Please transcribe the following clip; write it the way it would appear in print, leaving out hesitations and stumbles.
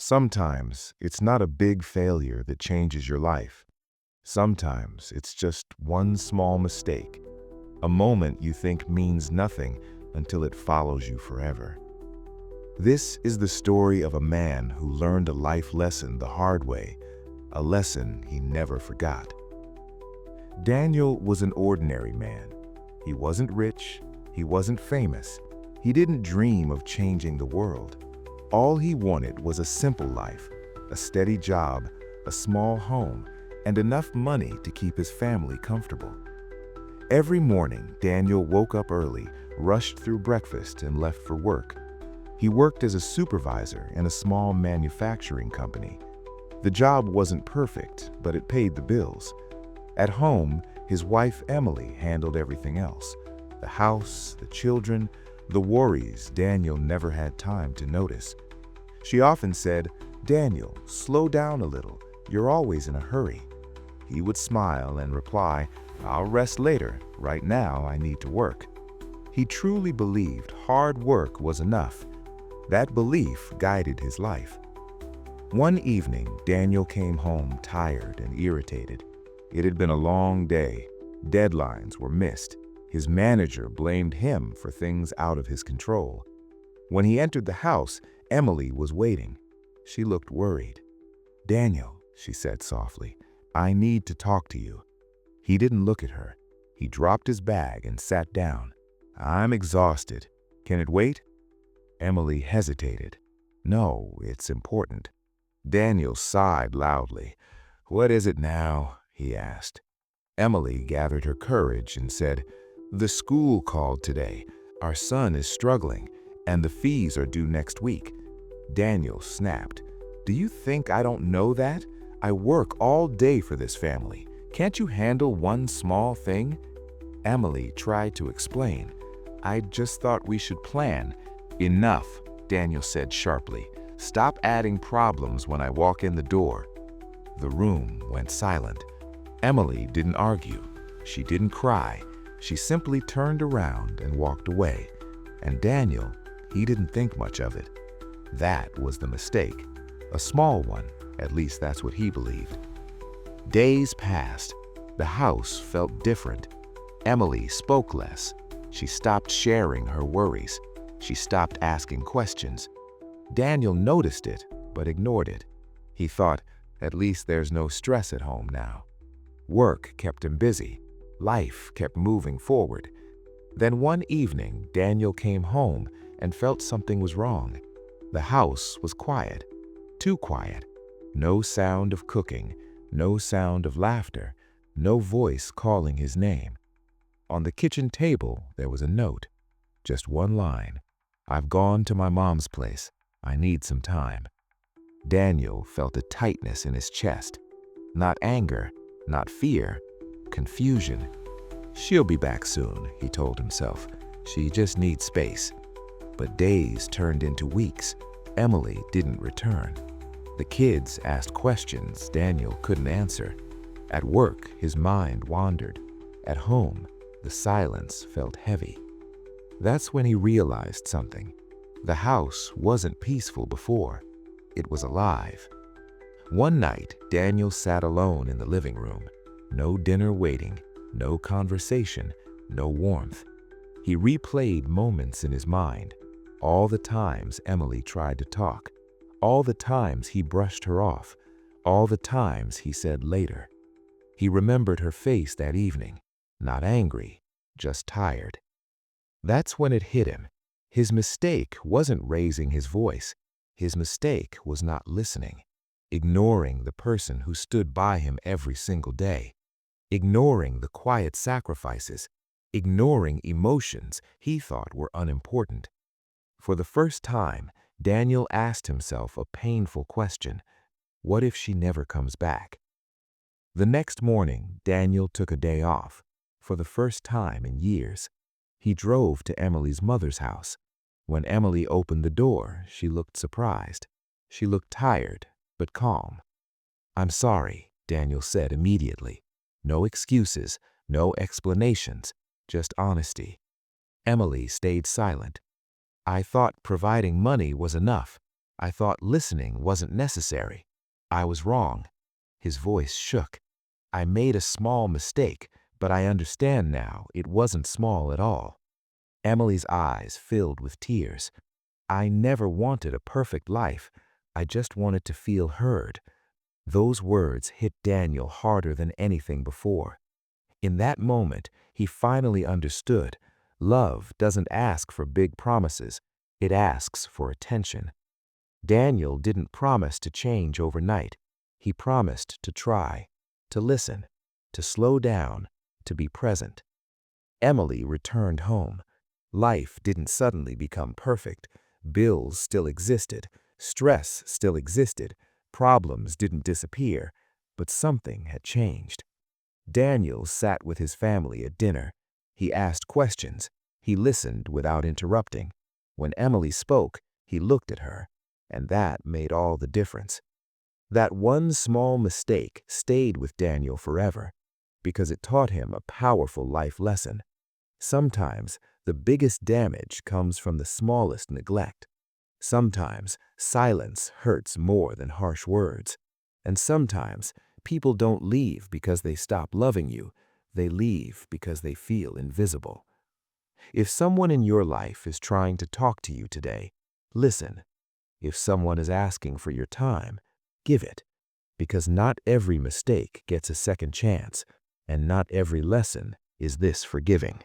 Sometimes it's not a big failure that changes your life. Sometimes it's just one small mistake, a moment you think means nothing until it follows you forever. This is the story of a man who learned a life lesson the hard way, a lesson he never forgot. Daniel was an ordinary man. He wasn't rich, he wasn't famous, he didn't dream of changing the world. All he wanted was a simple life, a steady job, a small home, and enough money to keep his family comfortable. Every morning, Daniel woke up early, rushed through breakfast, and left for work. He worked as a supervisor in a small manufacturing company. The job wasn't perfect, but it paid the bills. At home, his wife Emily handled everything else: the house, the children, the worries Daniel never had time to notice. She often said, "Daniel, slow down a little. You're always in a hurry." He would smile and reply, "I'll rest later. Right now, I need to work." He truly believed hard work was enough. That belief guided his life. One evening, Daniel came home tired and irritated. It had been a long day. Deadlines were missed. His manager blamed him for things out of his control. When he entered the house, Emily was waiting. She looked worried. "Daniel," she said softly, "I need to talk to you." He didn't look at her. He dropped his bag and sat down. "I'm exhausted. Can it wait?" Emily hesitated. "No, it's important." Daniel sighed loudly. "What is it now?" he asked. Emily gathered her courage and said, "The school called today. Our son is struggling, and the fees are due next week." Daniel snapped. "Do you think I don't know that? I work all day for this family. Can't you handle one small thing?" Emily tried to explain. "I just thought we should plan." "Enough," Daniel said sharply. "Stop adding problems when I walk in the door." The room went silent. Emily didn't argue. She didn't cry. She simply turned around and walked away. And Daniel, he didn't think much of it. That was the mistake. A small one, at least that's what he believed. Days passed. The house felt different. Emily spoke less. She stopped sharing her worries. She stopped asking questions. Daniel noticed it, but ignored it. He thought, at least there's no stress at home now. Work kept him busy. Life kept moving forward. Then one evening, Daniel came home and felt something was wrong. The house was quiet, too quiet. No sound of cooking, no sound of laughter, no voice calling his name. On the kitchen table, there was a note. Just one line: "I've gone to my mom's place. I need some time." Daniel felt a tightness in his chest. Not anger, not fear, confusion. "She'll be back soon," he told himself. "She just needs space." But days turned into weeks. Emily didn't return. The kids asked questions Daniel couldn't answer. At work, his mind wandered. At home, the silence felt heavy. That's when he realized something. The house wasn't peaceful before. It was alive. One night, Daniel sat alone in the living room. No dinner waiting, no conversation, no warmth. He replayed moments in his mind. All the times Emily tried to talk. All the times he brushed her off. All the times he said later. He remembered her face that evening. Not angry, just tired. That's when it hit him. His mistake wasn't raising his voice. His mistake was not listening. Ignoring the person who stood by him every single day. Ignoring the quiet sacrifices. Ignoring emotions he thought were unimportant. For the first time, Daniel asked himself a painful question. What if she never comes back? The next morning, Daniel took a day off. For the first time in years. He drove to Emily's mother's house. When Emily opened the door, she looked surprised. She looked tired, but calm. "I'm sorry," Daniel said immediately. No excuses, no explanations, just honesty. Emily stayed silent. "I thought providing money was enough. I thought listening wasn't necessary. I was wrong." His voice shook. "I made a small mistake, but I understand now it wasn't small at all." Emily's eyes filled with tears. "I never wanted a perfect life. I just wanted to feel heard." Those words hit Daniel harder than anything before. In that moment, he finally understood. Love doesn't ask for big promises. It asks for attention. Daniel didn't promise to change overnight. He promised to try, to listen, to slow down, to be present. Emily returned home. Life didn't suddenly become perfect. Bills still existed. Stress still existed. Problems didn't disappear. But something had changed. Daniel sat with his family at dinner. He asked questions. He listened without interrupting. When Emily spoke, he looked at her, and that made all the difference. That one small mistake stayed with Daniel forever because it taught him a powerful life lesson. Sometimes the biggest damage comes from the smallest neglect. Sometimes silence hurts more than harsh words. And sometimes people don't leave because they stop loving you. They leave because they feel invisible. If someone in your life is trying to talk to you today, listen. If someone is asking for your time, give it. Because not every mistake gets a second chance, and not every lesson is this forgiving.